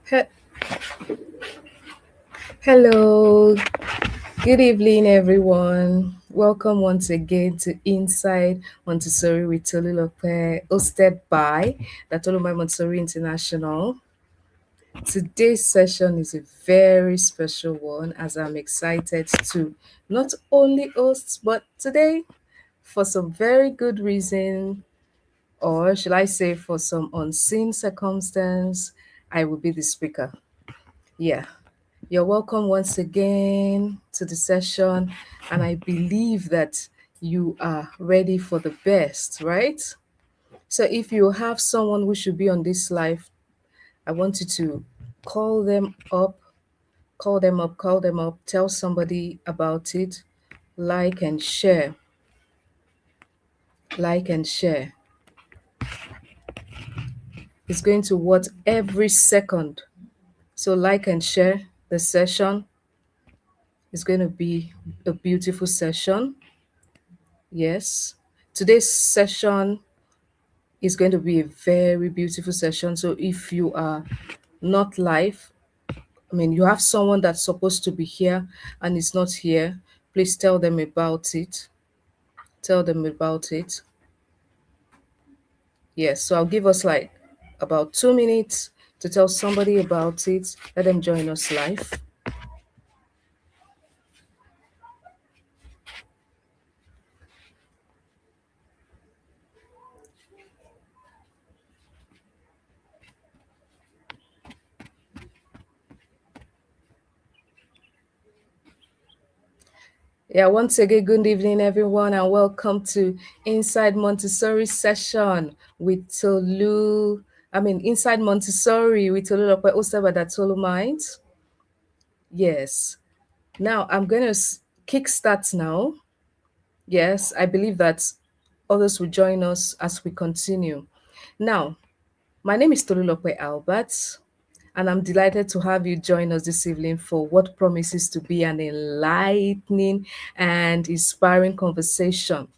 He- Hello, good evening, everyone. Welcome once again to Inside Montessori with Tolulope, hosted by the Tolulope Montessori International. Today's session is a very special one as I'm excited to not only host, but today, for some very good reason, or should I say, for some unseen circumstance, I will be the speaker. Yeah. You're welcome once again to the session, and I believe that you are ready for the best, right? So, if you have someone who should be on this live, I want you to call them up, call them up, tell somebody about it, like and share, like and share. It's going to worth every second. So, like and share the session. It's going to be a beautiful session. Yes. Today's session is going to be a very beautiful session. So if you are not live, I mean, you have someone that's supposed to be here and is not here, please tell them about it. Tell them about it. Yes. So I'll give us like about 2 minutes to tell somebody about it. Let them join us live. Yeah, once again, good evening, everyone, and welcome to Inside Montessori session with Inside Montessori with Tolulope, hosted by the Tolu Mind. Yes. Now, I'm going to kickstart now. Yes, I believe that others will join us as we continue. Now, my name is Tolulope Albert, and I'm delighted to have you join us this evening for what promises to be an enlightening and inspiring conversation.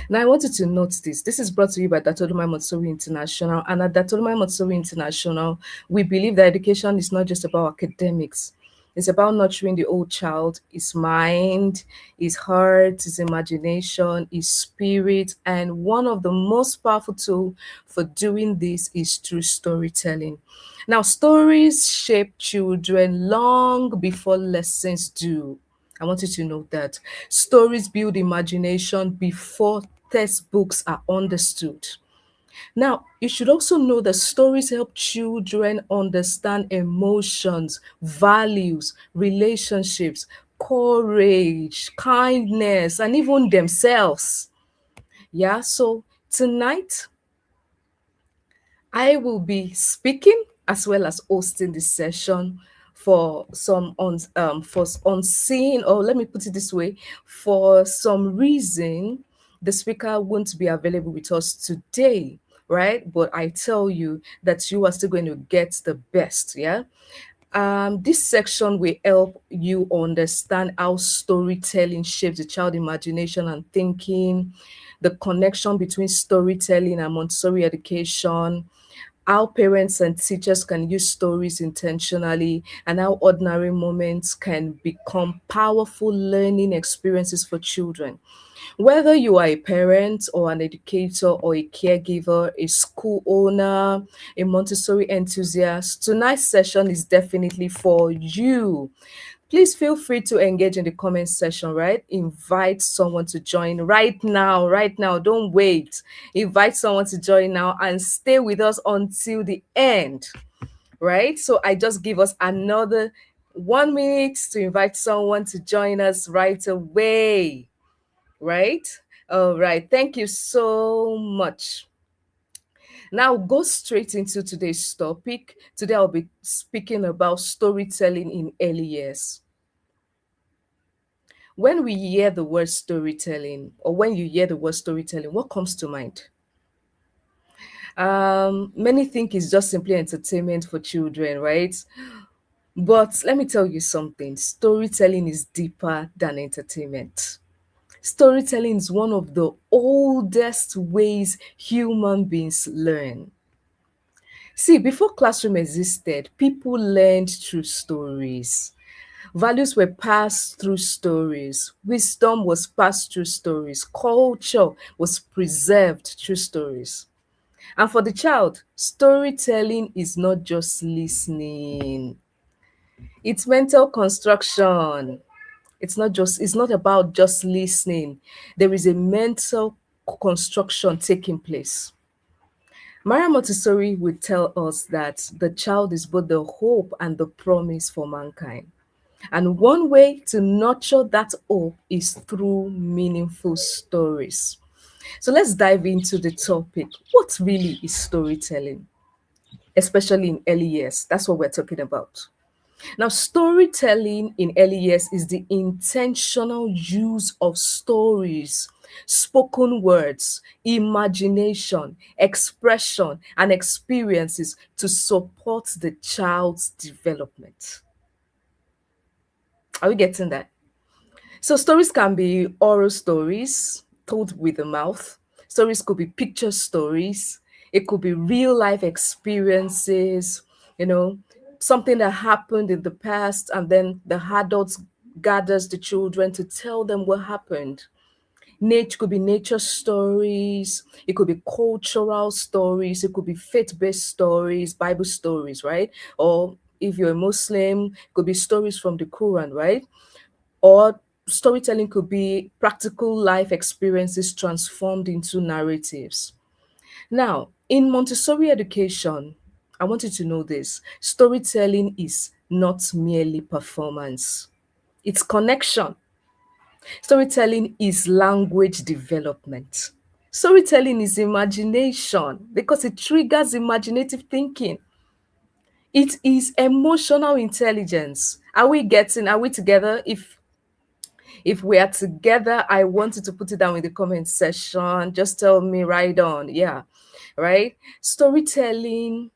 Now, I want you to note this. This is brought to you by Datolumai Montessori International. And at Datolumai Montessori International, we believe that education is not just about academics. It's about nurturing the old child, his mind, his heart, his imagination, his spirit. And one of the most powerful tools for doing this is through storytelling. Now, stories shape children long before lessons do. I want you to know that stories build imagination before textbooks are understood. Now, you should also know that stories help children understand emotions, values, relationships, courage, kindness, and even themselves. Yeah, so tonight I will be speaking as well as hosting this session for unseen, or let me put it this way, for some reason the speaker won't be available with us today, right? But I tell you that you are still going to get the best, yeah. This section will help you understand how storytelling shapes the child imagination and thinking, the connection between storytelling and Montessori education, how parents and teachers can use stories intentionally, and how ordinary moments can become powerful learning experiences for children. Whether you are a parent or an educator or a caregiver, a school owner, a Montessori enthusiast, tonight's session is definitely for you. Please feel free to engage in the comment section, right? Invite someone to join right now, right now. Don't wait. Invite someone to join now and stay with us until the end, right? So I just give us another 1 minute to invite someone to join us right away, right? All right. Thank you so much. Now, go straight into today's topic. Today, I'll be speaking about storytelling in early years. When we hear the word storytelling, or when you hear the word storytelling, what comes to mind? Many think it's just simply entertainment for children, right? But let me tell you something, storytelling is deeper than entertainment. Storytelling is one of the oldest ways human beings learn. See, before classroom existed, people learned through stories. Values were passed through stories. Wisdom was passed through stories. Culture was preserved through stories. And for the child, storytelling is not just listening, it's mental construction. It's not about just listening. There is a mental construction taking place. Maria Montessori would tell us that the child is both the hope and the promise for mankind. And one way to nurture that hope is through meaningful stories. So let's dive into the topic. What really is storytelling, especially in early years? That's what we're talking about. Now, storytelling in early years is the intentional use of stories, spoken words, imagination, expression, and experiences to support the child's development. Are we getting that? So stories can be oral stories told with the mouth. Stories could be picture stories. It could be real life experiences, you know, something that happened in the past, and then the adults gathers the children to tell them what happened. Nature could be nature stories, it could be cultural stories, it could be faith-based stories, Bible stories, right? Or if you're a Muslim, it could be stories from the Quran, right? Or storytelling could be practical life experiences transformed into narratives. Now, in Montessori education, I want you to know this: storytelling is not merely performance, it's connection. Storytelling is language development. Storytelling is imagination because it triggers imaginative thinking. It is emotional intelligence. Are we together? If we are together, I want you to put it down in the comment section. Just tell me right on. Yeah. Right. Storytelling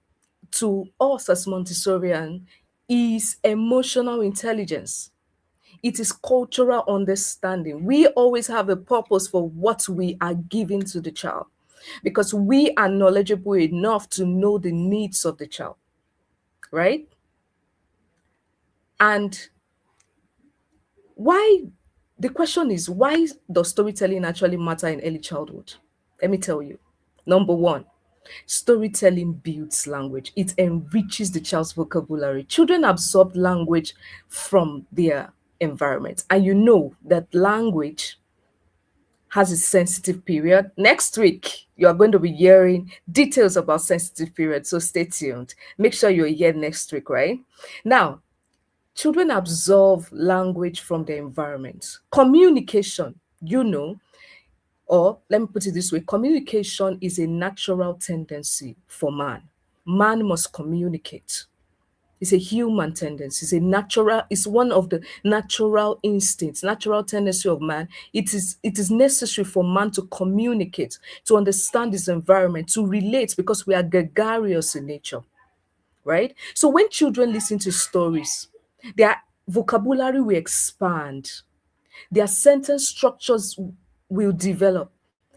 to us as Montessorian is emotional intelligence. It is cultural understanding. We always have a purpose for what we are giving to the child because we are knowledgeable enough to know the needs of the child, right? And why the question is, why does storytelling actually matter in early childhood? Let me tell you. Number one, storytelling builds language. It enriches the child's vocabulary. Children absorb language from their environment. And you know that language has a sensitive period. Next week, you are going to be hearing details about sensitive period. So stay tuned. Make sure you're here next week, right? Now, children absorb language from their environment. Communication, or let me put it this way: communication is a natural tendency for man. Man must communicate. It's a human tendency. It's one of the natural instincts, natural tendency of man. It is necessary for man to communicate, to understand his environment, to relate, because we are gregarious in nature, right? So when children listen to stories, their vocabulary will expand, their sentence structures will develop,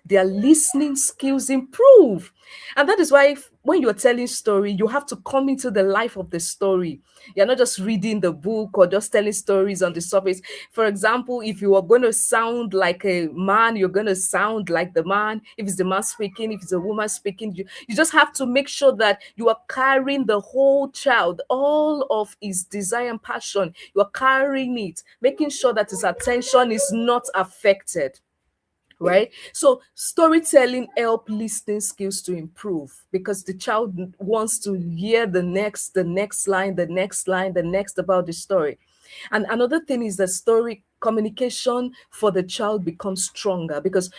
their listening skills improve. And that is why when you're telling story, you have to come into the life of the story. You're not just reading the book or just telling stories on the surface. For example, if you are going to sound like a man, you're going to sound like the man. If it's the man speaking, if it's a woman speaking, you just have to make sure that you are carrying the whole child, all of his desire and passion. You are carrying it, making sure that his attention is not affected, right? So storytelling help listening skills to improve because the child wants to hear the next line, the next line, the next about the story. And another thing is that story communication for the child becomes stronger because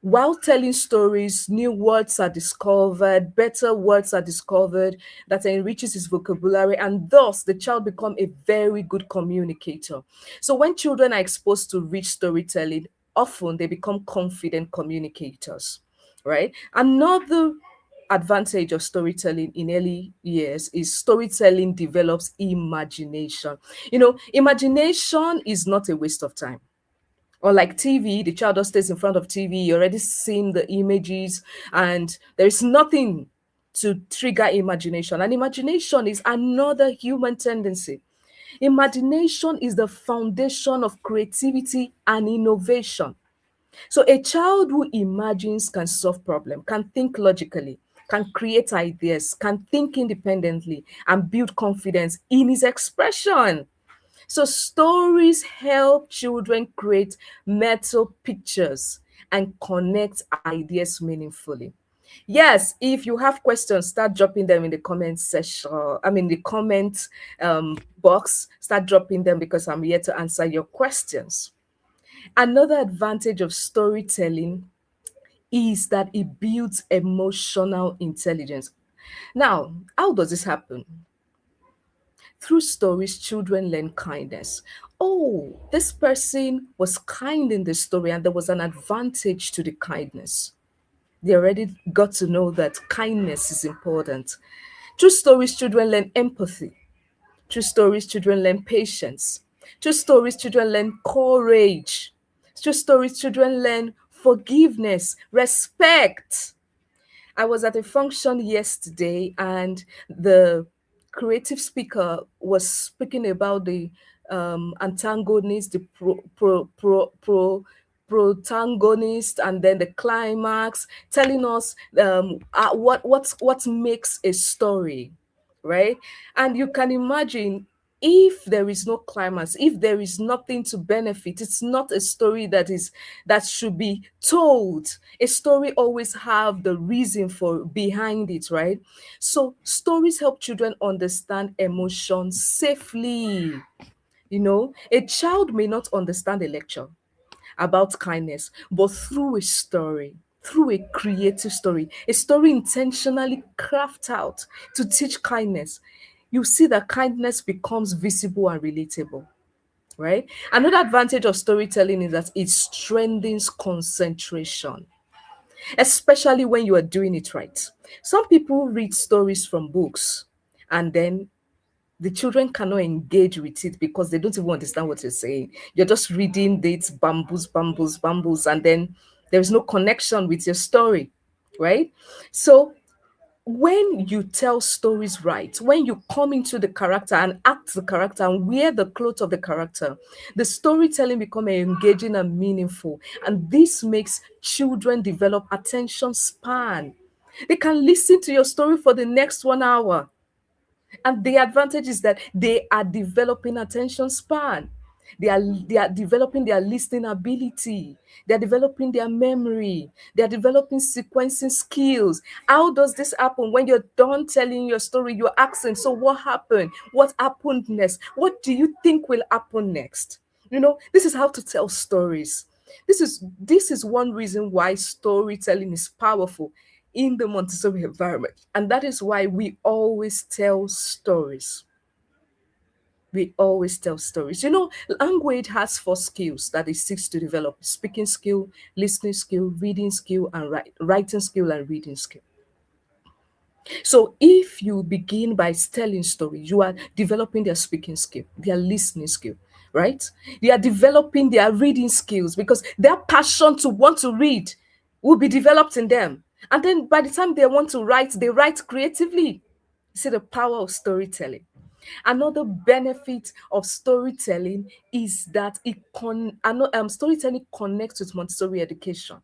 while telling stories, new words are discovered, better words are discovered that enriches his vocabulary, and thus the child become a very good communicator. So when children are exposed to rich storytelling, often they become confident communicators, right? Another advantage of storytelling in early years is storytelling develops imagination. Imagination is not a waste of time. Unlike TV, the child just stays in front of TV, you already seen the images, and there is nothing. to trigger imagination. And imagination is another human tendency. Imagination is the foundation of creativity and innovation. So a child who imagines can solve problems, can think logically, can create ideas, can think independently, and build confidence in his expression. So stories help children create mental pictures and connect ideas meaningfully. Yes, if you have questions, start dropping them in the comment section. The comment box. Start dropping them because I'm here to answer your questions. Another advantage of storytelling is that it builds emotional intelligence. Now, how does this happen? Through stories, children learn kindness. Oh, this person was kind in the story, and there was an advantage to the kindness. They already got to know that kindness is important. Through stories, children learn empathy. Through stories, children learn patience. Through stories, children learn courage. Through stories, children learn forgiveness, respect. I was at a function yesterday and the creative speaker was speaking about the antagonist, the protagonist, and then the climax, telling us what makes a story, right? And you can imagine if there is no climax, if there is nothing to benefit, it's not a story that should be told. A story always have the reason for behind it, right? So stories help children understand emotions safely. A child may not understand a lecture about kindness, but through a story, through a creative story, a story intentionally crafted out to teach kindness, you see that kindness becomes visible and relatable, right? Another advantage of storytelling is that it strengthens concentration, especially when you are doing it right. Some people read stories from books and then the children cannot engage with it because they don't even understand what you're saying. You're just reading dates, bamboos, and then there's no connection with your story, right? So when you tell stories right, when you come into the character and act the character and wear the clothes of the character, the storytelling become engaging and meaningful. And this makes children develop attention span. They can listen to your story for the next 1 hour, and the advantage is that they are developing attention span. They are developing their listening ability. They are developing their memory. They are developing sequencing skills. How does this happen? When you're done telling your story, you're asking, so what happened? What happened next? What do you think will happen next? This is how to tell stories. This is one reason why storytelling is powerful in the Montessori environment. And that is why we always tell stories. We always tell stories. Language has four skills that it seeks to develop: speaking skill, listening skill, reading skill, and writing skill and reading skill. So if you begin by telling stories, you are developing their speaking skill, their listening skill, right? They are developing their reading skills because their passion to want to read will be developed in them. And then by the time they want to write, they write creatively. See the power of storytelling. Another benefit of storytelling is that storytelling connects with Montessori education.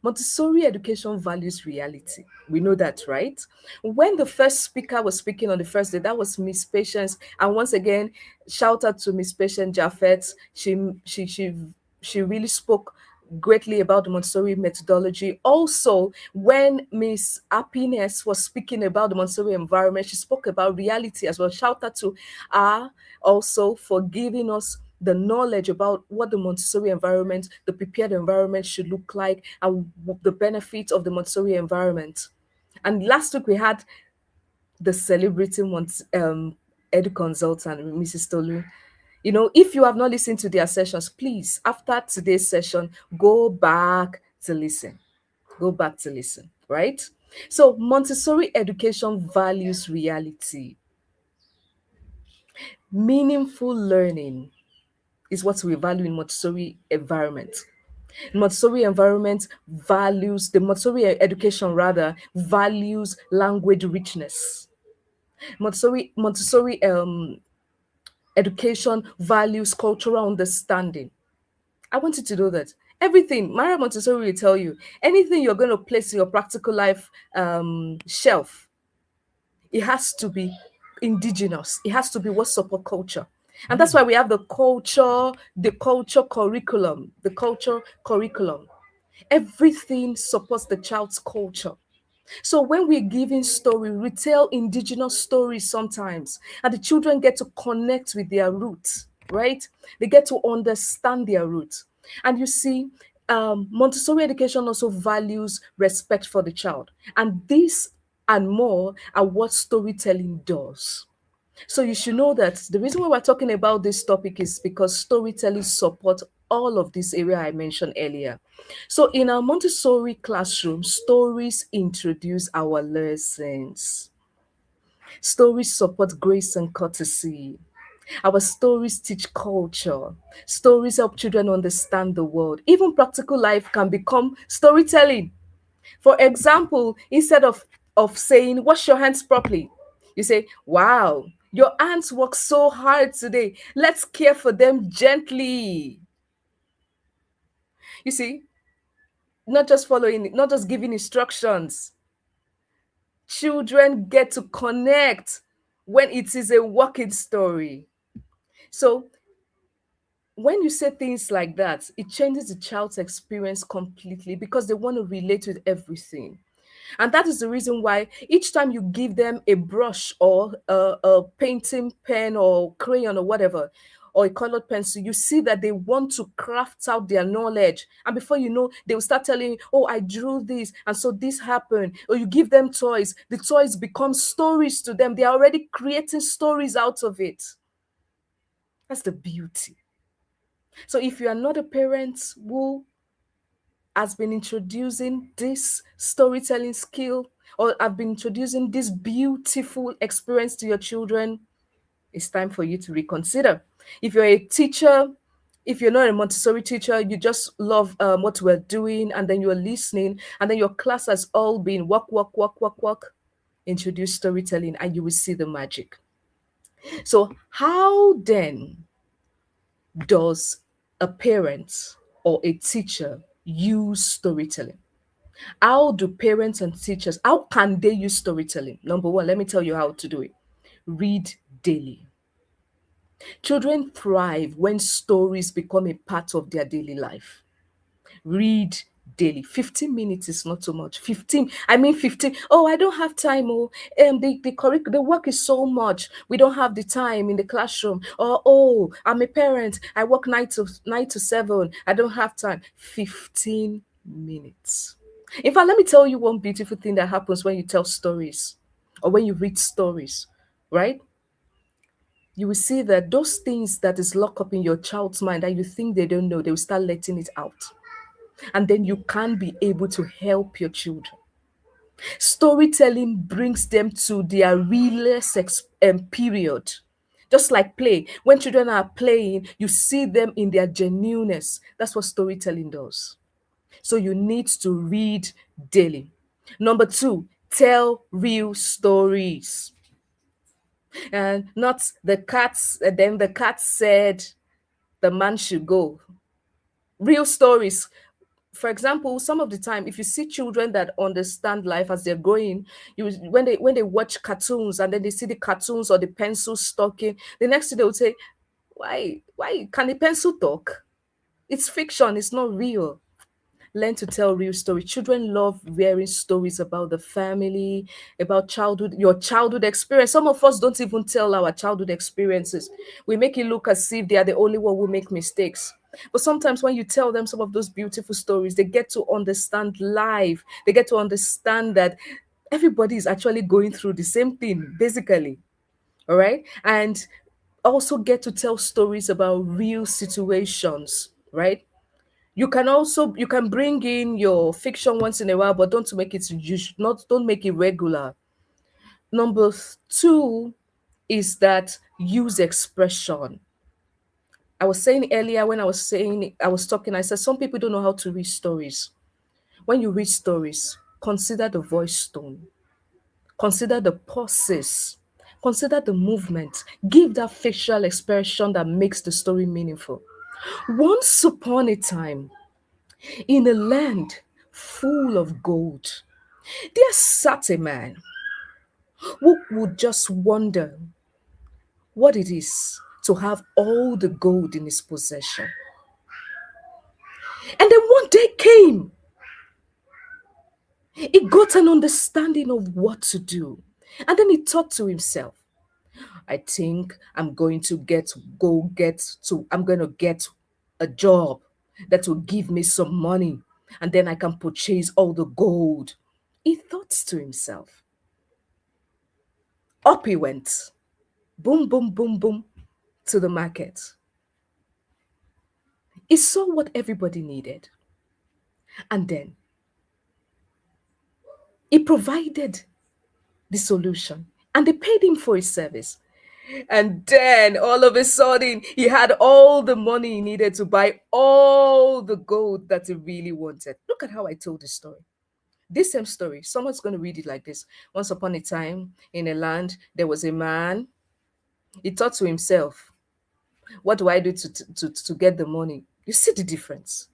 Montessori education values reality. We know that, right? When the first speaker was speaking on the first day, that was Miss Patience. And once again, shout out to Miss Patience Jaffet. She really spoke greatly about the Montessori methodology. Also, when Miss Happiness was speaking about the Montessori environment, she spoke about reality as well. Shout out to her also for giving us the knowledge about what the Montessori environment, the prepared environment should look like, and the benefits of the Montessori environment. And last week we had the celebrating Edu consultant, Mrs. Tolu. If you have not listened to their sessions, please, after today's session, go back to listen. Go back to listen, right? So Montessori education values reality. Meaningful learning is what we value in Montessori environment. Montessori environment values, the Montessori education rather values language richness. Montessori education values cultural understanding. I want you to know that everything Maria Montessori will tell you, anything you're going to place in your practical life shelf, it has to be indigenous. It has to be what support culture. And that's why we have the culture curriculum, the culture curriculum. Everything supports the child's culture. So when we're giving story, we tell indigenous stories sometimes, and the children get to connect with their roots, right? They get to understand their roots. And you see, Montessori education also values respect for the child. And this and more are what storytelling does. So you should know that the reason why we're talking about this topic is because storytelling supports all of this area I mentioned earlier. So in our Montessori classroom, stories introduce our lessons. Stories support grace and courtesy. Our stories teach culture. Stories help children understand the world. Even practical life can become storytelling. For example, instead of saying, wash your hands properly, you say, wow, your hands work so hard today. Let's care for them gently. You see, not just following, not just giving instructions. Children get to connect when it is a working story. So when you say things like that, it changes the child's experience completely because they want to relate with everything. And that is the reason why each time you give them a brush or a painting pen or crayon or whatever, or a colored pencil, you see that they want to craft out their knowledge. And before you know, they will start telling you, oh, I drew this, and so this happened. Or you give them toys, the toys become stories to them. They are already creating stories out of it. That's the beauty. So if you are not a parent who has been introducing this storytelling skill or have been introducing this beautiful experience to your children, it's time for you to reconsider. If you're a teacher, if you're not a Montessori teacher, you just love what we're doing, and then you're listening, and then your class has all been walk, walk, walk, walk, walk, introduce storytelling, and you will see the magic. So, how then does a parent or a teacher use storytelling? How do parents and teachers, how can they use storytelling? Number one, let me tell you how to do it. Read daily. Children thrive when stories become a part of their daily life. Read daily. 15 minutes is not too much. 15, I mean 15. Oh, I don't have time. Oh, the work is so much. We don't have the time in the classroom. Or, oh, I'm a parent. I work 9 to 7. I don't have time. 15 minutes. In fact, let me tell you one beautiful thing that happens when you tell stories or when you read stories, right? You will see that those things that is locked up in your child's mind that you think they don't know, they will start letting it out. And then you can be able to help your children. Storytelling brings them to their realest period. Just like play. When children are playing, you see them in their genuineness. That's what storytelling does. So you need to read daily. Number two, tell real stories. And not the cats, and then the cat said the man should go. Real stories. For example, some of the time, if you see children that understand life as they're growing, when they watch cartoons and then they see the cartoons or the pencil stalking, the next thing they would say, why can the pencil talk? It's fiction, it's not real. Learn to tell real stories. Children love hearing stories about the family, about childhood, your childhood experience. Some of us don't even tell our childhood experiences. We make it look as if they are the only one who make mistakes. But sometimes when you tell them some of those beautiful stories, they get to understand life. They get to understand that everybody is actually going through the same thing, basically. All right. And also get to tell stories about real situations, right? You can bring in your fiction once in a while, but don't make it not don't make it regular. Number two is that use expression. I was saying earlier when I was talking, I said some people don't know how to read stories. When you read stories, consider the voice tone, consider the pauses, consider the movement, give that facial expression that makes the story meaningful. Once upon a time, in a land full of gold, there sat a man who would just wonder what it is to have all the gold in his possession. And then one day came, he got an understanding of what to do. And then he thought to himself, I think I'm going to get a job that will give me some money and then I can purchase all the gold. He thought to himself. Up he went. Boom, boom, boom, boom to the market. He saw what everybody needed. And then he provided the solution and they paid him for his service. And then all of a sudden, he had all the money he needed to buy all the gold that he really wanted. Look at how I told the story. This same story, someone's going to read it like this. Once upon a time, in a land, there was a man. He thought to himself, what do I do to get the money? You see the difference.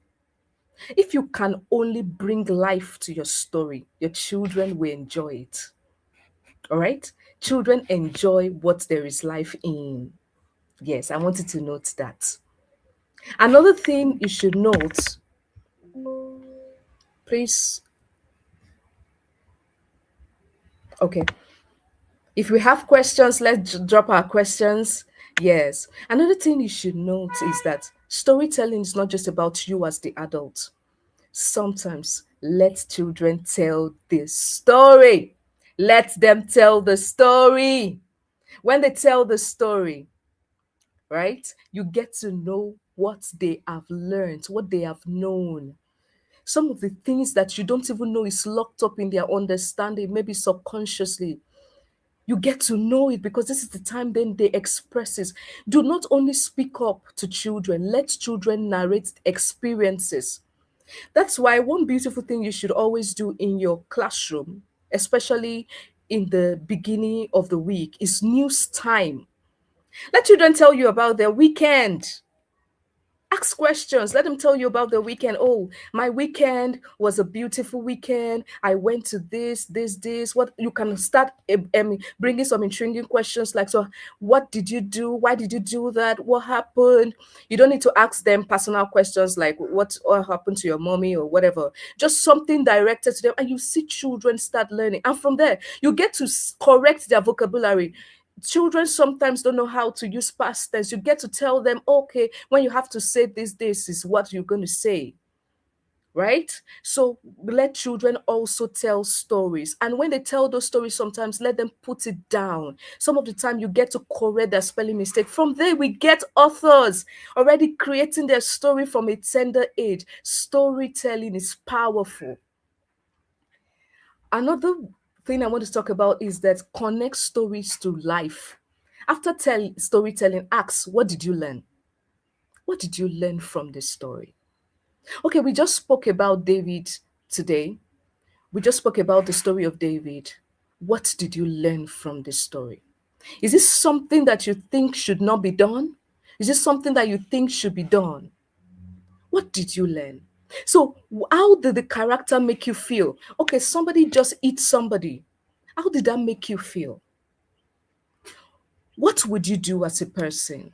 If you can only bring life to your story, your children will enjoy it. All right? Children enjoy what there is life in. Yes, I wanted to note that. Another thing you should note, please. Okay. If we have questions, let's drop our questions. Yes. Another thing you should note is that storytelling is not just about you as the adult. Sometimes let children tell the story. Let them tell the story. When they tell the story, right, you get to know what they have learned, what they have known. Some of the things that you don't even know is locked up in their understanding, maybe subconsciously. You get to know it because this is the time then they express it. Do not only speak up to children, let children narrate experiences. That's why one beautiful thing you should always do in your classroom, especially in the beginning of the week, is news time. Let children tell you about their weekend. Ask questions. Let them tell you about the weekend. Oh, my weekend was a beautiful weekend. I went to this. What you can start bringing some intriguing questions like, so what did you do? Why did you do that? What happened? You don't need to ask them personal questions like what happened to your mommy or whatever. Just something directed to them, and you see children start learning. And from there, you get to correct their vocabulary. Children sometimes don't know how to use past tense. You get to tell them, okay, when you have to say this is what you're going to say, right? So let children also tell stories. And when they tell those stories, sometimes let them put it down. Some of the time you get to correct their spelling mistake. From there, we get authors already creating their story from a tender age. Storytelling is powerful. Another thing I want to talk about is that connect stories to life. After storytelling, ask, what did you learn? What did you learn from this story? Okay, we just spoke about David today. We just spoke about the story of David. What did you learn from this story? Is this something that you think should not be done? Is this something that you think should be done? What did you learn? So, how did the character make you feel? Okay, somebody just eats somebody. How did that make you feel? What would you do as a person?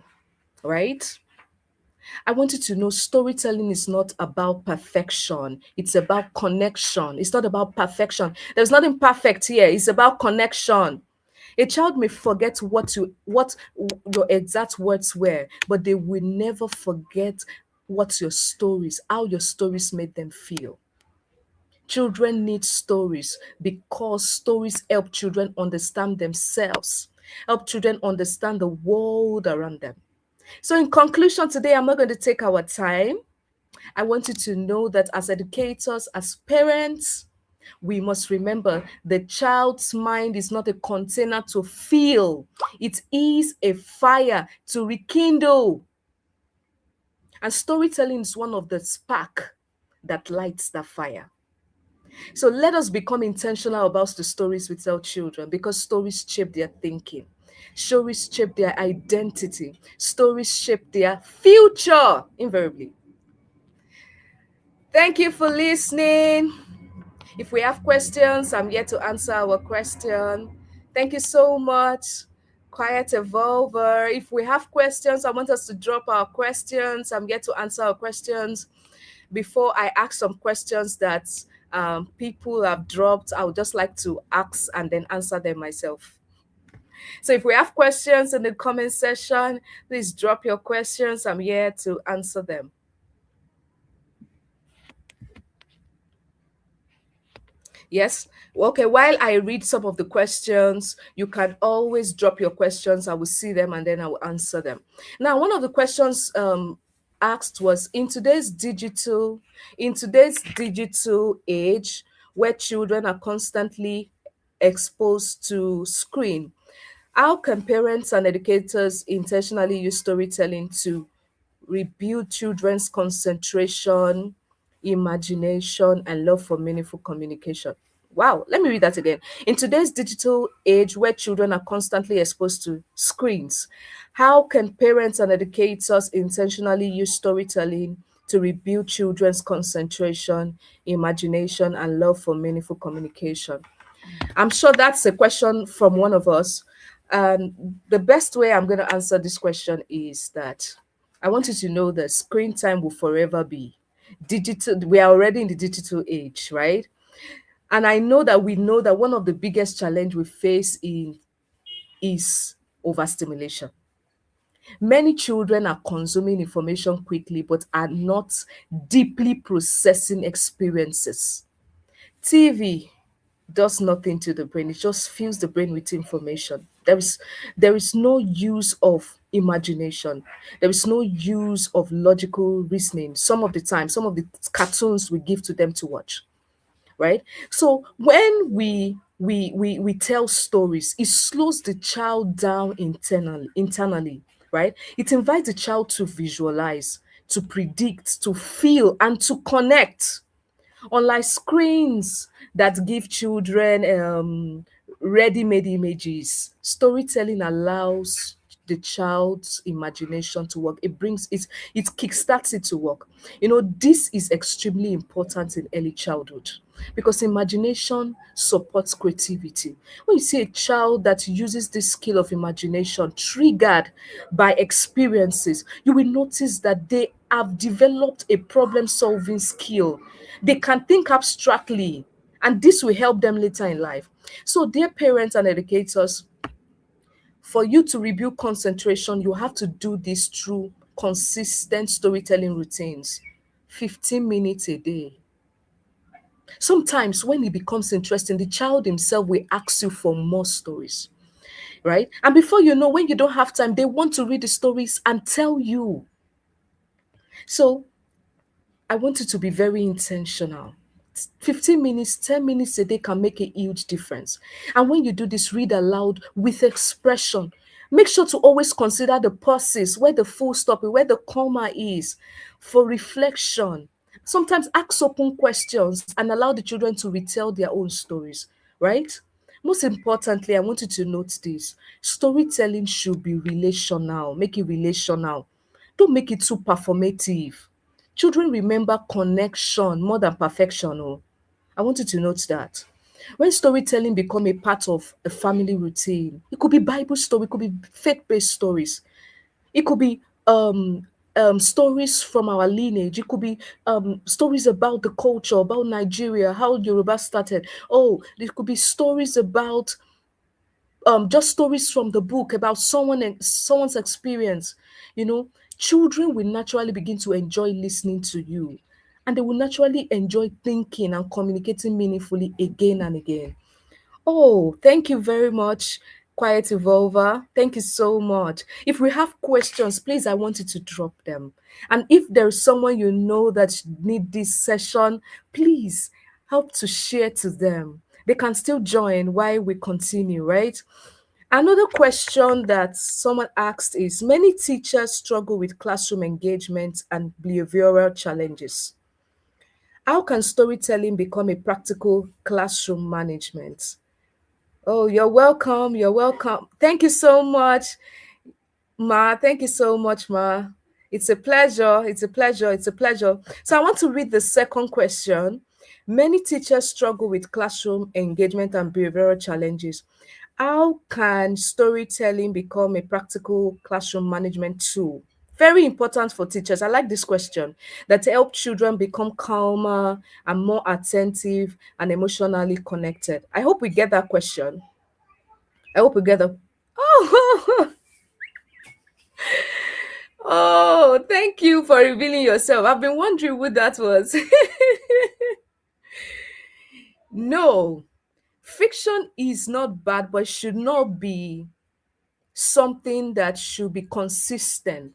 Right? I want you to know storytelling is not about perfection. It's about connection. It's not about perfection. There's nothing perfect here. It's about connection. A child may forget what your exact words were, but they will never forget how your stories made them feel. Children need stories because stories help children understand themselves, help children understand the world around them. So, in conclusion, today I'm not going to take our time. I want you to know that as educators, as parents, we must remember the child's mind is not a container to fill, it is a fire to rekindle. And storytelling is one of the spark that lights that fire. So let us become intentional about the stories we tell children, because stories shape their thinking. Stories shape their identity. Stories shape their future, invariably. Thank you for listening. If we have questions, I'm here to answer our question. Thank you so much, Quiet Evolver. If we have questions, I want us to drop our questions. I'm here to answer our questions. Before I ask some questions that people have dropped, I would just like to ask and then answer them myself. So if we have questions in the comment section, please drop your questions. I'm here to answer them. Yes. Okay. While I read some of the questions, you can always drop your questions. I will see them and then I will answer them. Now, one of the questions asked was in today's digital age, where children are constantly exposed to screen, how can parents and educators intentionally use storytelling to rebuild children's concentration, imagination, and love for meaningful communication? Wow, let me read that again. In today's digital age where children are constantly exposed to screens, how can parents and educators intentionally use storytelling to rebuild children's concentration, imagination, and love for meaningful communication? I'm sure that's a question from one of us. And the best way I'm going to answer this question is that I want you to know that screen time will forever be digital. We are already in the digital age, right? And I know that we know that one of the biggest challenge we face in is overstimulation. Many children are consuming information quickly but are not deeply processing experiences. TV does nothing to the brain. It just fills the brain with information. There is no use of imagination. There is no use of logical reasoning. Some of the time, some of the cartoons we give to them to watch, right? So when we tell stories, it slows the child down internally, right? It invites the child to visualize, to predict, to feel, and to connect. Unlike screens that give children ready-made images, storytelling allows the child's imagination to work. It kickstarts it to work. This is extremely important in early childhood because imagination supports creativity. When you see a child that uses this skill of imagination triggered by experiences, you will notice that they have developed a problem solving skill. They can think abstractly, and this will help them later in life. So, dear parents and educators, for you to rebuild concentration, you have to do this through consistent storytelling routines, 15 minutes a day. Sometimes, when it becomes interesting, the child himself will ask you for more stories, right? And before you know, when you don't have time, they want to read the stories and tell you. So, I want you to be very intentional. 15 minutes, 10 minutes a day can make a huge difference. And when you do this, read aloud with expression. Make sure to always consider the pauses, where the full stop is, where the comma is, for reflection. Sometimes ask open questions and allow the children to retell their own stories, right? Most importantly, I want you to note this: storytelling should be relational. Make it relational. Don't make it too performative. Children remember connection more than perfection. Oh, I want you to note that. When storytelling become a part of a family routine, it could be Bible story, it could be faith-based stories, it could be stories from our lineage, it could be stories about the culture, about Nigeria, how Yoruba started. Oh, there could be stories about just stories from the book about someone's experience. you know Children will naturally begin to enjoy listening to you, and they will naturally enjoy thinking and communicating meaningfully again and again. Oh, thank you very much, Quiet Evolver. Thank you so much. If we have questions, please, I want you to drop them. And if there's someone you know that need this session, please help to share to them. They can still join while we continue, right? Another question that someone asked is, many teachers struggle with classroom engagement and behavioral challenges. How can storytelling become a practical classroom management? Oh, you're welcome. You're welcome. Thank you so much, Ma. Thank you so much, Ma. It's a pleasure. It's a pleasure. It's a pleasure. So I want to read the second question. Many teachers struggle with classroom engagement and behavioral challenges. How can storytelling become a practical classroom management tool? Very important for teachers. I like this question, that help children become calmer and more attentive and emotionally connected. I hope we get that question. I hope we get the. Oh, oh, thank you for revealing yourself. I've been wondering who that was. No, fiction is not bad, but should not be something that should be consistent,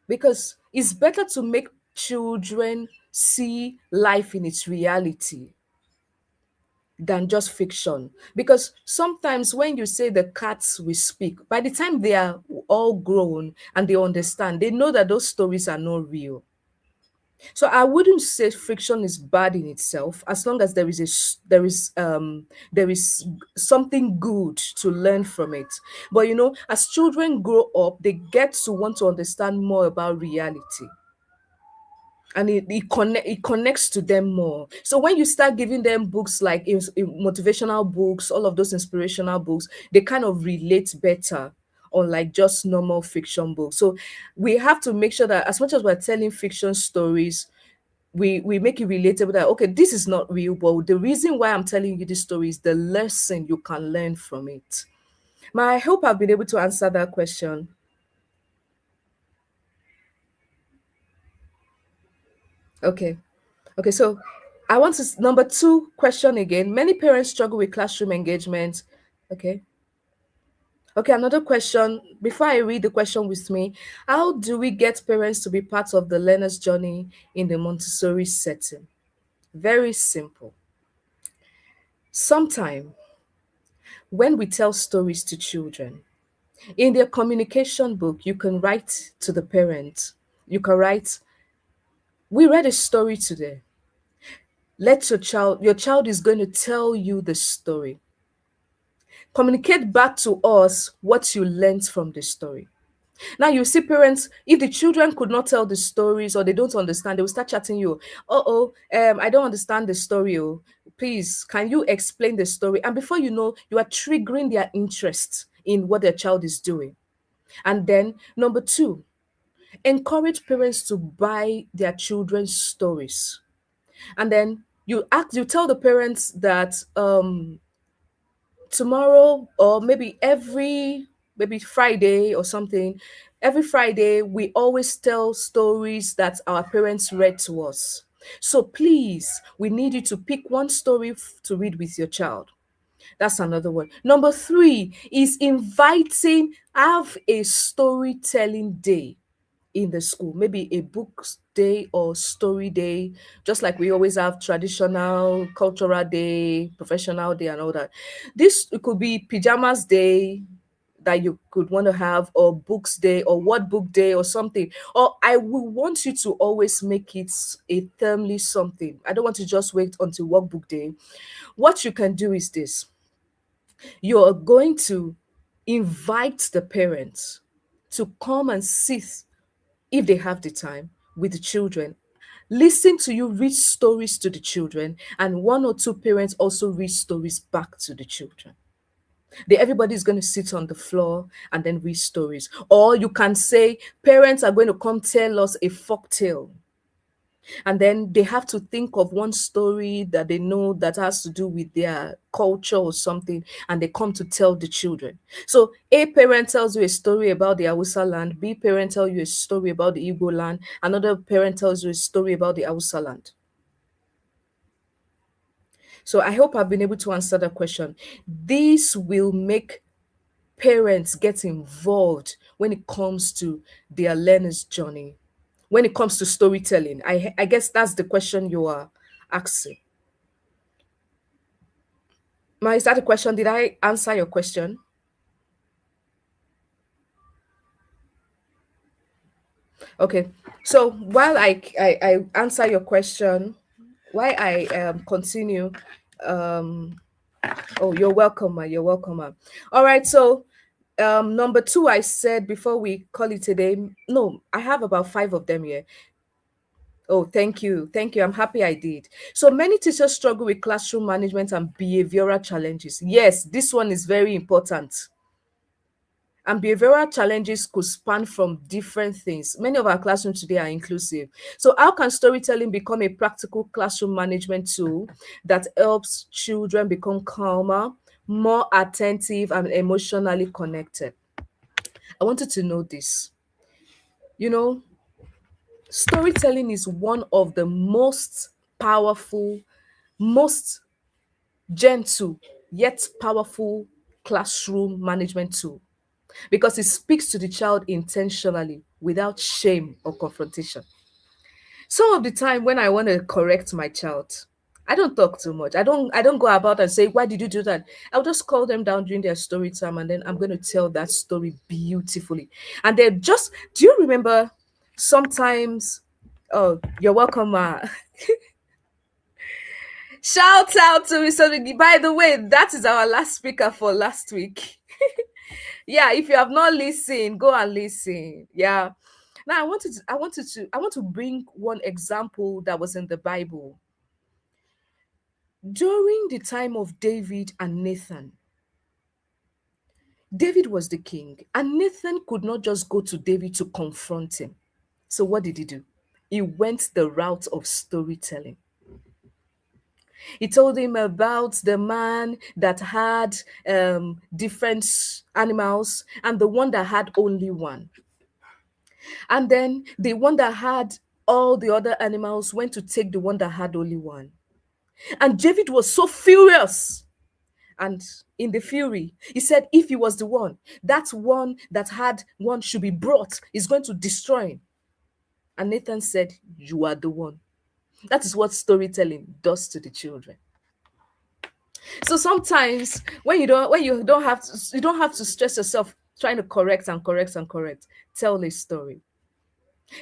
because it's better to make children see life in its reality than just fiction. Because sometimes when you say the cats will speak, by the time they are all grown and they understand, they know that those stories are not real. So I wouldn't say fiction is bad in itself, as long as there is something good to learn from it. But as children grow up, they get to want to understand more about reality, and it connects to them more. So when you start giving them books like motivational books, all of those inspirational books, they kind of relate better on like just normal fiction books. So we have to make sure that as much as we're telling fiction stories, we make it relatable, that okay, this is not real, but the reason why I'm telling you this story is the lesson you can learn from it. I hope I've been able to answer that question. Okay. Okay, so I want to number two question again. Many parents struggle with classroom engagement. Okay. Okay, another question. Before I read the question with me, how do we get parents to be part of the learner's journey in the Montessori setting? Very simple. Sometime when we tell stories to children, in their communication book, you can write to the parent. You can write, we read a story today. Let your child is going to tell you the story. Communicate back to us what you learned from the story. Now you see parents, if the children could not tell the stories or they don't understand, they will start chatting you. I don't understand the story. Oh, please, can you explain the story? And before you know, you are triggering their interest in what their child is doing. And then number two, encourage parents to buy their children's stories. And then you tell the parents that tomorrow, or maybe Friday or something, every Friday we always tell stories that our parents read to us. So please, we need you to pick one story to read with your child. That's another one. Number three is inviting, have a storytelling day in the school, maybe a book day or story day, just like we always have traditional cultural day, professional day, and all that. This it could be pajamas day that you could want to have, or books day, or what book day, or something. Or I will want you to always make it a termly something. I don't want to just wait until workbook day. What you can do is this: you're going to invite the parents to come and sit, if they have the time, with the children. Listen to you read stories to the children, and one or two parents also read stories back to the children. Everybody's going to sit on the floor and then read stories. Or you can say, parents are going to come tell us a folk tale. And then they have to think of one story that they know that has to do with their culture or something, and they come to tell the children. So A parent tells you a story about the Hausa land, B parent tells you a story about the Igbo land, another parent tells you a story about the Hausa land. So I hope I've been able to answer that question. This will make parents get involved when it comes to their learner's journey, when it comes to storytelling. I guess that's the question you are asking. Is that a question? Did I answer your question? Okay. So while I answer your question, while I continue, um, oh, you're welcome, ma. You're welcome, ma. All right. So number two, I said before we call it a day. No, I have about five of them here. Oh, thank you. Thank you. I'm happy I did. So many teachers struggle with classroom management and behavioral challenges. Yes, this one is very important. And behavioral challenges could span from different things. Many of our classrooms today are inclusive. So, how can storytelling become a practical classroom management tool that helps children become calmer, more attentive, and emotionally connected? I wanted to know this. You know, storytelling is one of the most powerful, most gentle, yet powerful classroom management tool because it speaks to the child intentionally without shame or confrontation. Some of the time when I want to correct my child, I don't talk too much. I don't go about and say, why did you do that? I'll just call them down during their story time and then I'm going to tell that story beautifully. And they're just, do you remember sometimes, oh, you're welcome, ma. Shout out to me. So, by the way, that is our last speaker for last week. Yeah, if you have not listened, go and listen. Yeah. Now I want to bring one example that was in the Bible. During the time of David and Nathan, David was the king, and Nathan could not just go to David to confront him. So what did he do? He went the route of storytelling. He told him about the man that had different animals and the one that had only one. And then the one that had all the other animals went to take the one that had only one. And David was so furious. And in the fury, he said, if he was the one, that one that had one should be brought, is going to destroy him. And Nathan said, you are the one. That is what storytelling does to the children. So sometimes when you don't have to stress yourself trying to correct and correct and correct. Tell a story.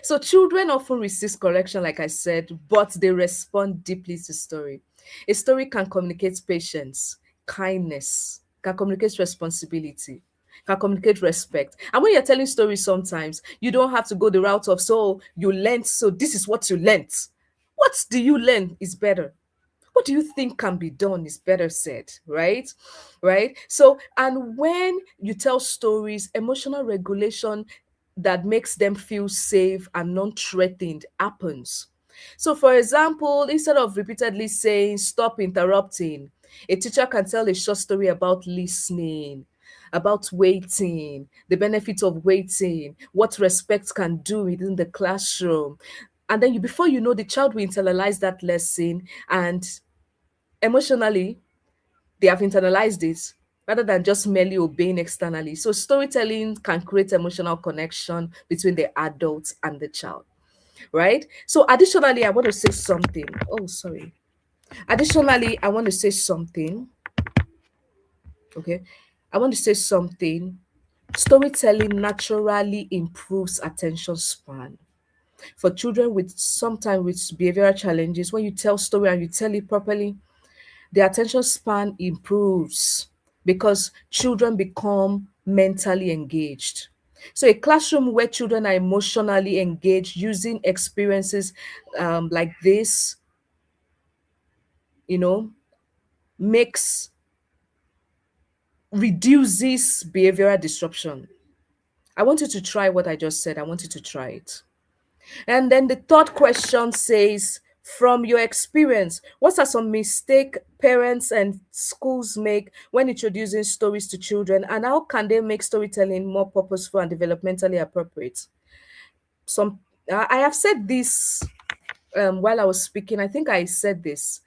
So children often resist correction, like I said, but they respond deeply to story. A story can communicate patience, kindness, can communicate responsibility, can communicate respect. And when you're telling stories, sometimes you don't have to go the route of so you learned, so this is what you learned. What do you learn is better. What do you think can be done is better said, right? So, and when you tell stories, emotional regulation that makes them feel safe and non-threatened happens. So for example, instead of repeatedly saying stop interrupting, a teacher can tell a short story about listening, about waiting, the benefit of waiting, what respect can do within the classroom. And then before you know, the child will internalize that lesson, and emotionally they have internalized it rather than just merely obeying externally. So storytelling can create emotional connection between the adult and the child, right? So additionally, I want to say something. Oh, sorry. Additionally, I want to say something. Okay. I want to say something. Storytelling naturally improves attention span. For children with sometimes with behavioral challenges, when you tell story and you tell it properly, the attention span improves because children become mentally engaged. So, a classroom where children are emotionally engaged using experiences like this, you know, makes reduces behavioral disruption. I want you to try what I just said. I want you to try it. And then the third question says, from your experience, what are some mistakes parents and schools make when introducing stories to children, and how can they make storytelling more purposeful and developmentally appropriate? Some I have said this while I was speaking. I think I said this.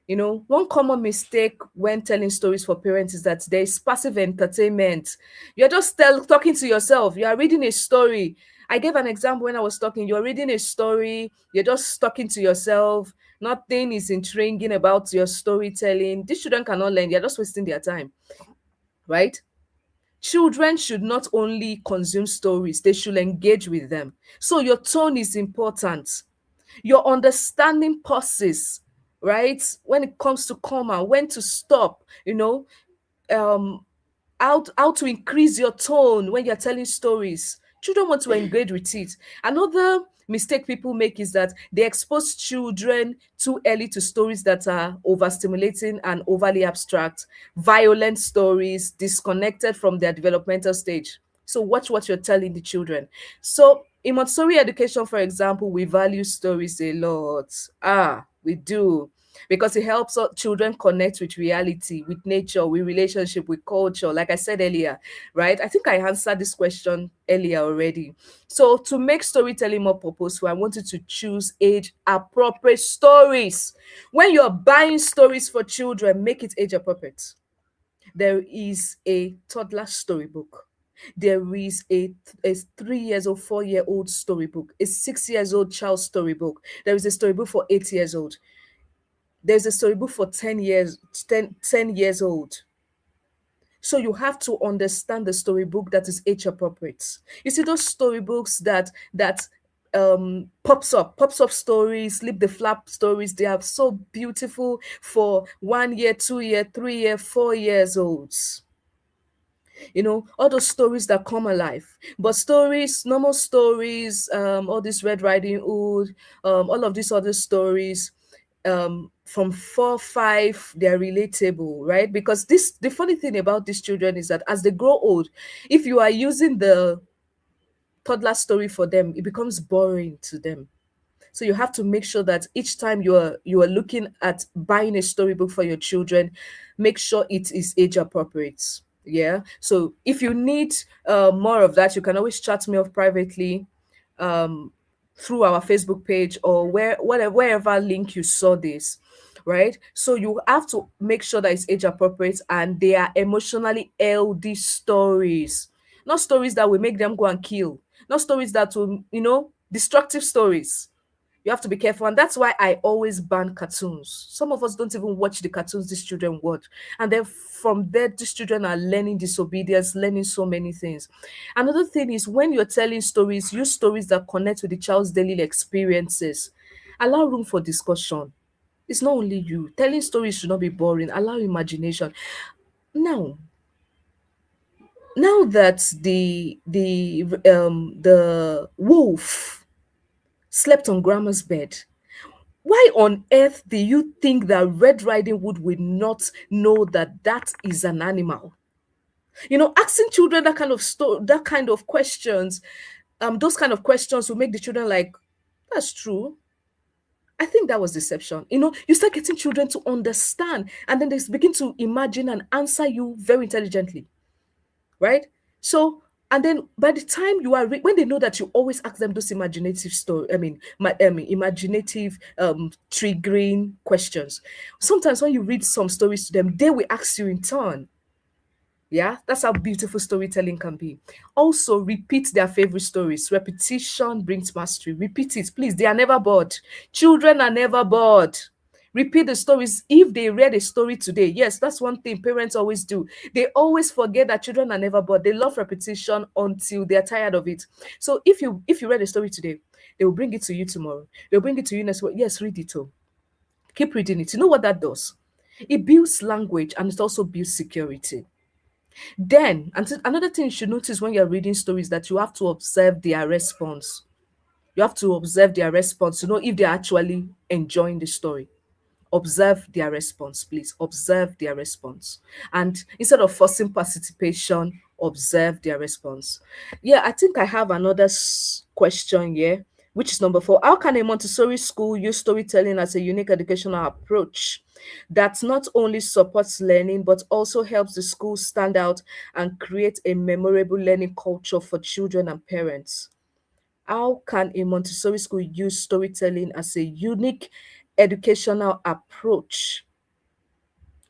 One common mistake when telling stories for parents is that there is passive entertainment. You're just talking to yourself. You are reading a story. I gave an example when I was talking. You're reading a story. You're just talking to yourself. Nothing is intriguing about your storytelling. These children cannot learn. They're just wasting their time, right? Children should not only consume stories, they should engage with them. So your tone is important. Your understanding pauses, right? When it comes to comma, when to stop, um how to increase your tone when you're telling stories. Children want to engage with it. Another mistake people make is that they expose children too early to stories that are overstimulating and overly abstract, violent stories, disconnected from their developmental stage. So watch what you're telling the children. So in Montessori education, for example, we value stories a lot. We do, because it helps children connect with reality, with nature, with relationship, with culture. Like I said earlier, right? I think I answered this question earlier already. So to make storytelling more purposeful, I want you to choose age appropriate stories. When you're buying stories for children, make it age appropriate. There is a toddler storybook. There is a 3 years old, 4-year-old storybook, a 6 years old child storybook. There is a storybook for 8 years old. There's a storybook for 10 years, 10 years old. So you have to understand the storybook that is age appropriate. You see those storybooks that pops up stories, slip the flap stories. They are so beautiful for 1 year, 2 year, 3 year, 4 years olds. All those stories that come alive. But stories, normal stories, all this Red Riding Hood, all of these other stories, from 4 5, they're relatable, right? Because the funny thing about these children is that as they grow old, if you are using the toddler story for them, it becomes boring to them. So you have to make sure that each time you are looking at buying a storybook for your children, make sure it is age appropriate. Yeah. So if you need more of that, you can always chat me off privately, um, through our Facebook page, or wherever link you saw this. Right. So you have to make sure that it's age appropriate and they are emotionally healthy stories, not stories that will make them go and kill, not stories that will, destructive stories. You have to be careful, and that's why I always ban cartoons. Some of us don't even watch the cartoons these children watch, and then from there these children are learning disobedience, learning so many things. Another thing is, when you're telling stories, use stories that connect with the child's daily experiences. Allow room for discussion. It's not only you. Telling stories should not be boring. Allow imagination. Now now that the wolf slept on grandma's bed, why on earth do you think that Red Riding Hood will not know that that is an animal? Asking children that kind of questions, those kind of questions will make the children like, that's true. I think that was deception. You start getting children to understand, and then they begin to imagine and answer you very intelligently, right? So, and then by the time you are when they know that you always ask them those imaginative story, imaginative, triggering questions. Sometimes when you read some stories to them, they will ask you in turn. Yeah, that's how beautiful storytelling can be. Also, repeat their favorite stories. Repetition brings mastery. Repeat it, please. They are never bored. Children are never bored. Repeat the stories. If they read a story today, yes, that's one thing parents always do. They always forget that children are never bored. They love repetition until they're tired of it. So if you read a story today, they will bring it to you tomorrow. They'll bring it to you next week. Yes, read it. Oh, keep reading it. You know what that does? It builds language, and it also builds security. Then, another thing you should notice when you're reading stories, that you have to observe their response. You have to observe their response to know if they're actually enjoying the story. Observe their response, please. Observe their response. And instead of forcing participation, observe their response. Yeah, I think I have another question here, which is number 4. How can a Montessori school use storytelling as a unique educational approach that not only supports learning but also helps the school stand out and create a memorable learning culture for children and parents? How can a Montessori school use storytelling as a unique educational approach,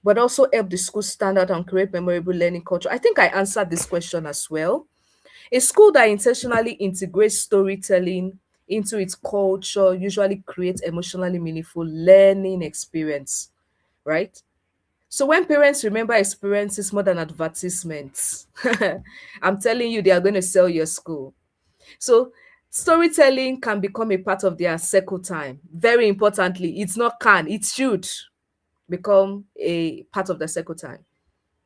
but also help the school stand out and create memorable learning culture? I think I answered this question as well. A school that intentionally integrates storytelling into its culture usually creates emotionally meaningful learning experience, right? So when parents remember experiences more than advertisements, I'm telling you, they are going to sell your school. So storytelling can become a part of their circle time. Very importantly, it's not can, it should become a part of the circle time,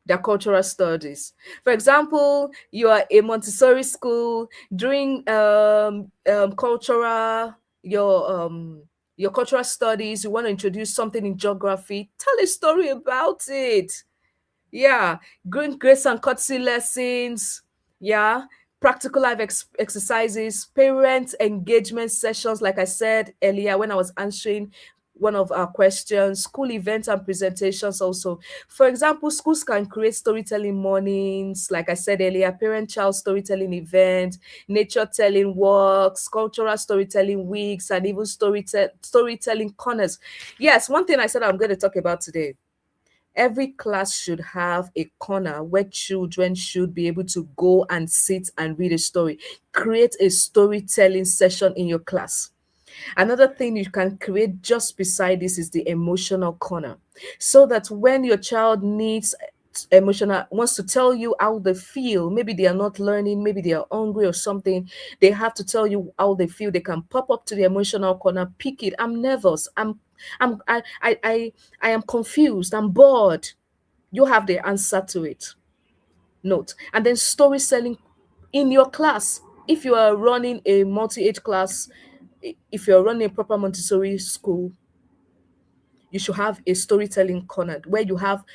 their cultural studies. For example, you are a Montessori school during your cultural studies. You want to introduce something in geography. Tell a story about it. Yeah, grace and courtesy lessons. Yeah, practical life exercises, parent engagement sessions, like I said earlier when I was answering one of our questions, school events and presentations also. For example, schools can create storytelling mornings, like I said earlier, parent-child storytelling events, nature telling walks, cultural storytelling weeks, and even storytelling corners. Yes, one thing I said I'm going to talk about today, every class should have a corner where children should be able to go and sit and read a story. Create a storytelling session in your class. Another thing you can create just beside this is the emotional corner, so that when your child needs emotional, wants to tell you how they feel, maybe they are not learning, maybe they are hungry or something, they have to tell you how they feel, they can pop up to the emotional corner, pick it. I'm nervous, I'm I am confused, I'm bored. You have the answer to it. Note. And then story selling in your class. If you are running a multi-age class, if you're running a proper Montessori school, you should have a storytelling corner where you have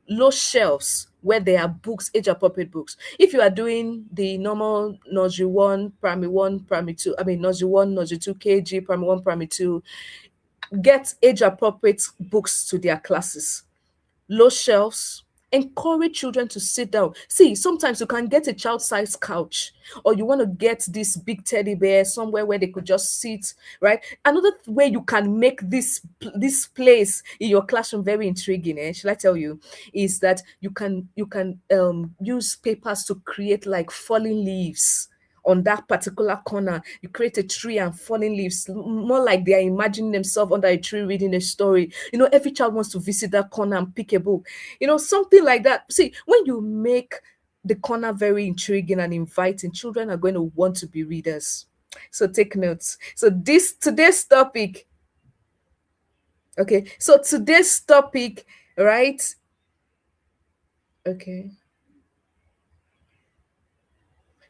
low shelves where there are books, age appropriate books. If you are doing the normal nursery 1, primary 2, I mean nursery 1, nursery 2 KG, primary 1, primary 2, get age appropriate books to their classes. Low shelves, encourage children to sit down. See, sometimes you can get a child-sized couch, or you want to get this big teddy bear somewhere where they could just sit, right? Another way you can make this place in your classroom very intriguing, shall I tell you, is that you can use papers to create like falling leaves on that particular corner. You create a tree and falling leaves, more like they are imagining themselves under a tree reading a story. Every child wants to visit that corner and pick a book, something like that. See, when you make the corner very intriguing and inviting, children are going to want to be readers. So take notes. So this today's topic, okay, so today's topic, right? Okay.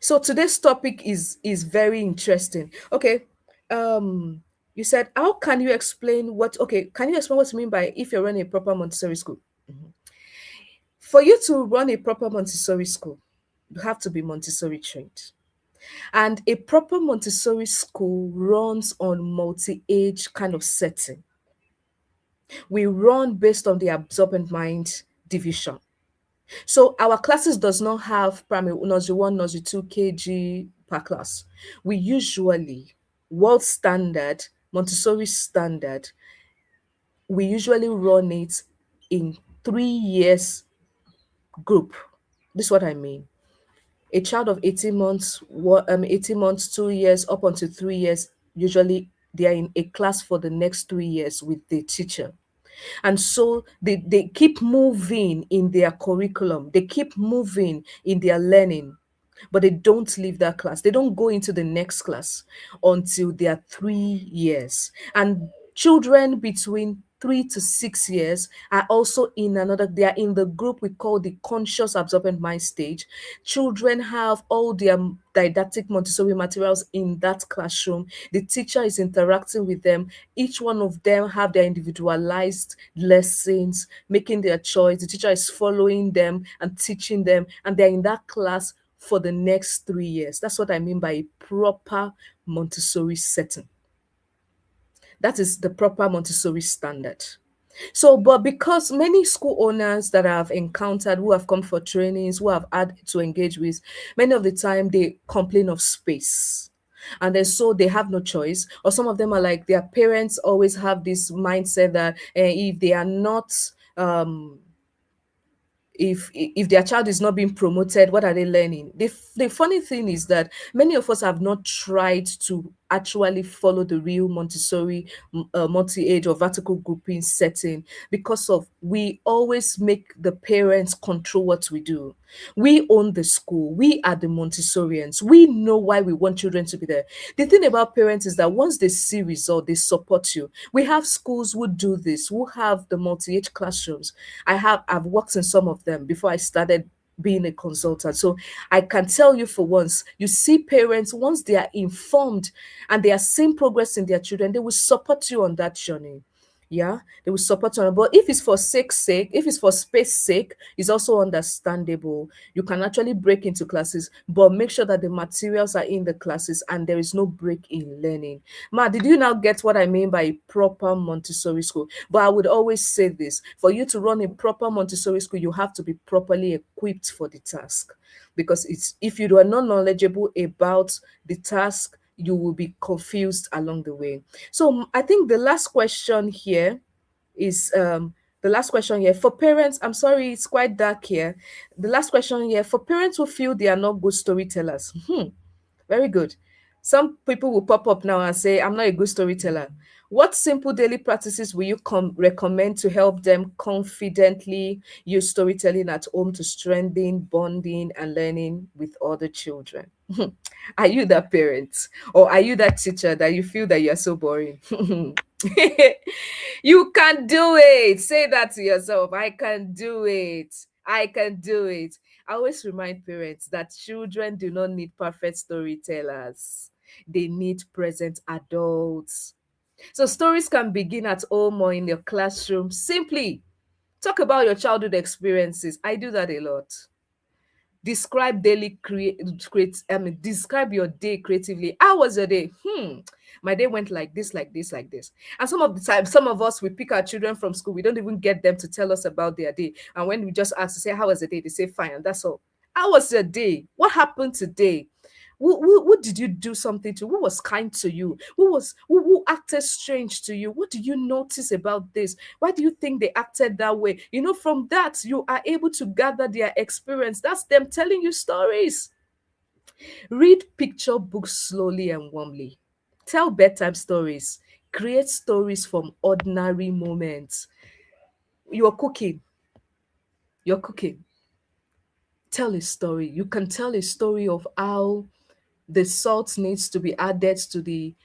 So today's topic is very interesting. Okay. You said, how can you explain what okay, can you explain what you mean by if you're running a proper Montessori school? Mhm. For you to run a proper Montessori school, you have to be Montessori trained. And a proper Montessori school runs on multi-age kind of setting. We run based on the absorbent mind division. So our classes does not have primary nursery 1, nursery 2 KG per class. We usually, world standard, Montessori standard, we usually run it in 3 years group. This is what I mean. A child of 18 months, 18 months, 2 years, up until 3 years, usually they are in a class for the next 3 years with the teacher. And so they keep moving in their curriculum, they keep moving in their learning, but they don't leave that class. They don't go into the next class until they are 3 years. And children between 3 to 6 years are also in another, they are in the group we call the conscious absorbent mind stage. Children have all their didactic Montessori materials in that classroom. The teacher is interacting with them. Each one of them have their individualized lessons, making their choice. The teacher is following them and teaching them, and they're in that class for the next 3 years. That's what I mean by a proper Montessori setting. That is the proper Montessori standard. So, but because many school owners that I've encountered who have come for trainings, who have had to engage with, many of the time they complain of space. And then so they have no choice. Or some of them are like their parents always have this mindset that if they are not if their child is not being promoted, what are they learning? The funny thing is that many of us have not tried to actually follow the real Montessori multi-age or vertical grouping setting, because of we always make the parents control what we do. We own the school. We are the Montessorians. We know why we want children to be there. The thing about parents is that once they see result, they support you. We have schools who do this, who have the multi-age classrooms. I've worked in some of them before I started being a consultant. So I can tell you for once, you see parents, once they are informed and they are seeing progress in their children, they will support you on that journey. Yeah, they will support you. But if it's for sake, if it's for space sake, it's also understandable. You can actually break into classes, but make sure that the materials are in the classes and there is no break in learning. Ma, did you now get what I mean by a proper Montessori school? But I would always say this, for you to run a proper Montessori school, you have to be properly equipped for the task. Because it's if you are not knowledgeable about the task, you will be confused along the way. So I think the last question here is the last question here for parents. I'm sorry, it's quite dark here. The last question here for parents who feel they are not good storytellers. Very good. Some people will pop up now and say, I'm not a good storyteller. What simple daily practices will you recommend to help them confidently use storytelling at home to strengthen bonding and learning with other children? Are you that parent? Or are you that teacher that you feel that you're so boring? You can do it. Say that to yourself. I can do it. I can do it. I always remind parents that children do not need perfect storytellers. They need present adults. So stories can begin at home or in your classroom. Simply talk about your childhood experiences. I do that a lot. Describe daily create I mean describe your day creatively. How was your day? My day went like this, like this, like this. And some of the time, some of us, we pick our children from school, we don't even get them to tell us about their day. And when we just ask to say, how was the day, they say fine, and that's all. How was your day? What happened today? Who did you do something to? Who was kind to you? Who acted strange to you? What do you notice about this? Why do you think they acted that way? From that you are able to gather their experience. That's them telling you stories. Read picture books slowly and warmly. Tell bedtime stories. Create stories from ordinary moments. You're cooking. You're cooking. Tell a story. You can tell a story of how the salt needs to be added the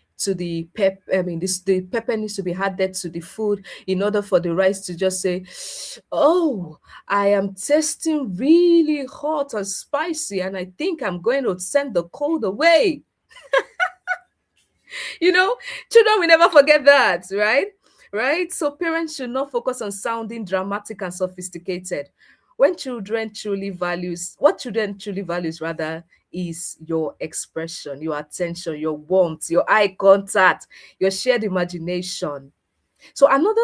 pepper needs to be added to the food in order for the rice to just say, oh, I am tasting really hot and spicy, and I think I'm going to send the cold away. you know Children will never forget that, right? So parents should not focus on sounding dramatic and sophisticated. What children truly values rather is your expression, your attention, your warmth, your eye contact, your shared imagination. So another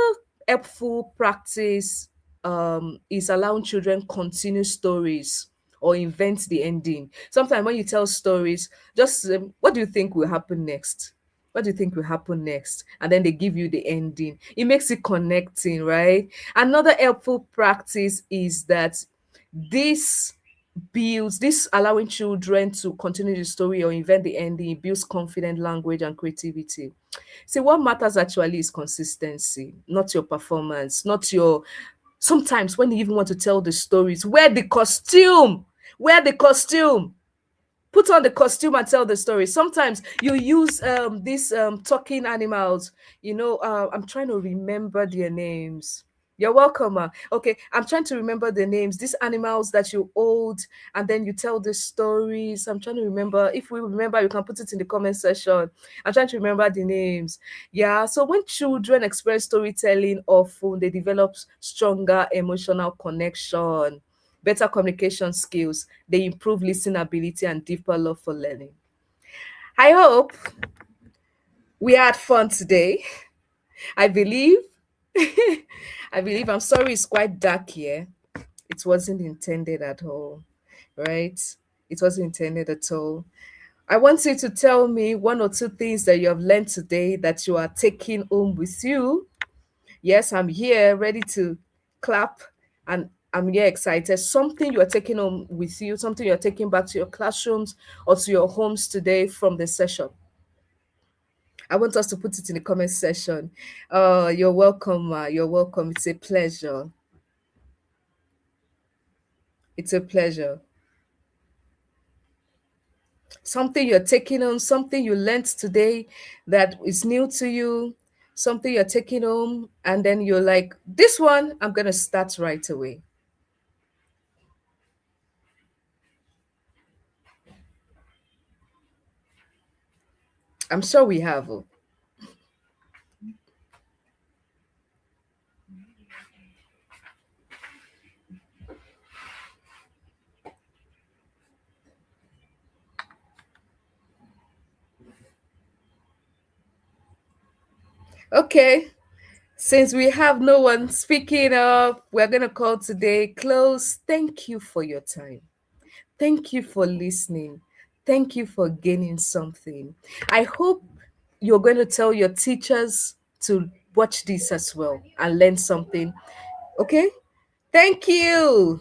helpful practice is allowing children continue stories or invent the ending. Sometimes when you tell stories, just what do you think will happen next? What do you think will happen next? And then they give you the ending. It makes it connecting, right? Another helpful practice is that this this allowing children to continue the story or invent the ending, it builds confident language and creativity. See, what matters actually is consistency, not your performance, not your. Sometimes when you even want to tell the stories, wear the costume, wear the costume, put on the costume and tell the story. Sometimes you use these talking animals. I'm trying to remember their names. You're welcome. Okay, I'm trying to remember the names. These animals that you hold, and then you tell the stories. I'm trying to remember. If we remember, you can put it in the comment section. I'm trying to remember the names. Yeah. So when children experience storytelling often, they develop stronger emotional connection, better communication skills, they improve listening ability and deeper love for learning. I hope we had fun today. I believe. I'm sorry it's quite dark here. It wasn't intended at all, right? It wasn't intended at all. I want you to tell me one or two things that you have learned today that you are taking home with you. Yes, I'm here ready to clap, and I'm here excited. Something you're taking home with you, something you're taking back to your classrooms or to your homes today from the session. I want us to put it in the comment section. You're welcome, ma. You're welcome. It's a pleasure. It's a pleasure. Something you're taking home, something you learned today that is new to you, something you're taking home, and then you're like, this one, I'm going to start right away. I'm sure we have. Oh. Okay. Since we have no one speaking up, we're going to call today close. Thank you for your time. Thank you for listening. Thank you for gaining something. I hope you're going to tell your teachers to watch this as well and learn something. Okay? Thank you.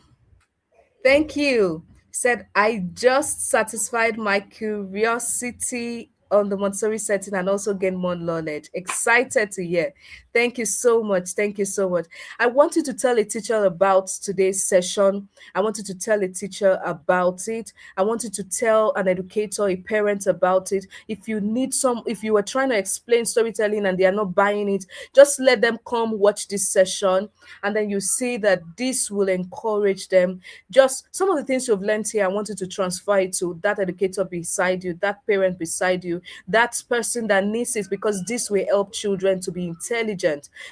Thank you. Said, I just satisfied my curiosity on the Montessori setting and also gain more knowledge. Excited to hear. Thank you so much. Thank you so much. I want you to tell a teacher about today's session. I want you to tell a teacher about it. I want you to tell an educator, a parent about it. If you need some, if you are trying to explain storytelling and they are not buying it, just let them come watch this session, and then you see that this will encourage them. Just some of the things you've learned here, I want you to transfer it to that educator beside you, that parent beside you, that person that needs it, because this will help children to be intelligent.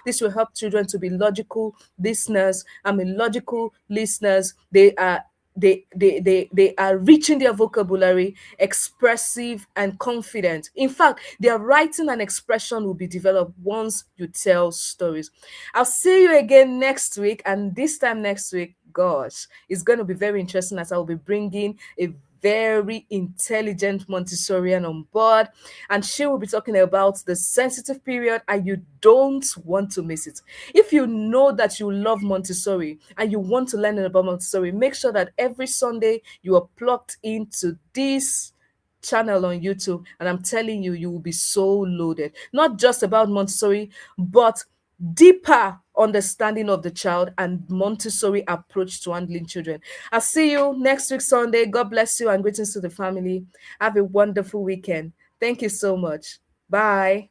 This will help children to be logical listeners. I mean, logical listeners. They are reaching their vocabulary, expressive and confident. In fact, their writing and expression will be developed once you tell stories. I'll see you again next week, and this time next week, gosh, it's going to be very interesting as I'll be bringing a very intelligent Montessorian on board, and she will be talking about the sensitive period, and you don't want to miss it. If you know that you love Montessori and you want to learn about Montessori, make sure that every Sunday you are plugged into this channel on YouTube, and I'm telling you, you will be so loaded. Not just about Montessori, but deeper understanding of the child and Montessori approach to handling children. I'll see you next week, Sunday. God bless you and greetings to the family. Have a wonderful weekend. Thank you so much. Bye.